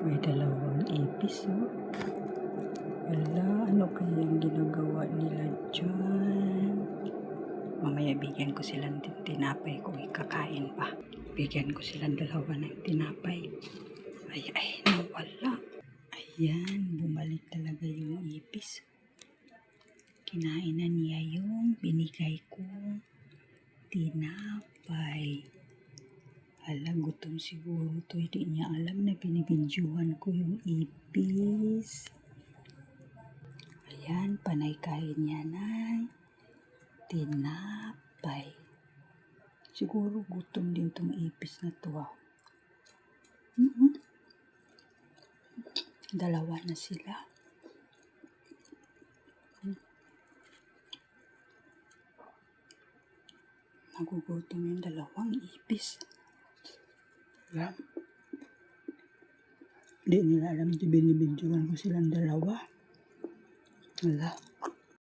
May dalawang ipis, oh. Wala, ano kayang ginagawa nila dyan? Mamaya bigyan ko silang tinapay kung ikakain pa. Bigyan ko silang dalawa ng tinapay. Ay, nawala. Ayan, bumalik talaga yung ipis. Kinain na niya yung binigay kong tinapay. Hala, gutom siguro to. Hindi niya alam na binibidyohan ko yung ipis. Ayan, panay kain niya ng tinapay. Siguro gutom din tong ipis na to, ah. Dalawa na sila. Nagugutom yung dalawang ipis. Alam. Hindi nila alam na binibidyohan ko silang dalawa. Wala.